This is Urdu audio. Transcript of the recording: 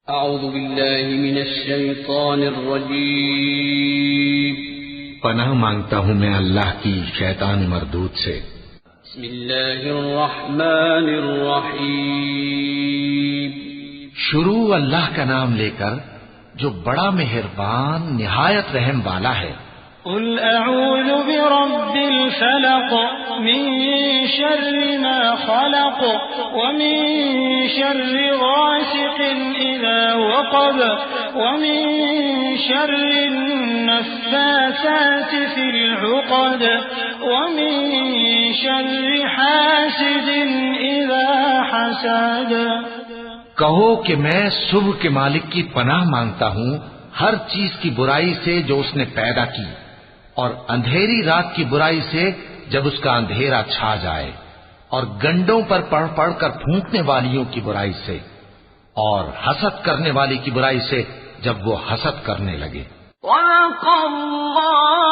اعوذ باللہ من الشیطان الرجیم پناہ مانگتا ہوں میں اللہ کی شیطان مردود سے۔ بسم اللہ الرحمن الرحیم شروع اللہ کا نام لے کر جو بڑا مہربان نہایت رحم والا ہے۔ قل اعوذ برب الفلق من شر ما خلق ومن شر غاسق اذا وقب ومن شر النفاثات في العقد ومن شر حاسد اذا حسد۔ کہو کہ میں صبح کے مالک کی پناہ مانگتا ہوں ہر چیز کی برائی سے جو اس نے پیدا کی، اور اندھیری رات کی برائی سے جب اس کا اندھیرا چھا جائے، اور گنڈوں پر پڑھ پڑھ کر پھونکنے والیوں کی برائی سے، اور حسد کرنے والی کی برائی سے جب وہ حسد کرنے لگے۔ صدق اللہ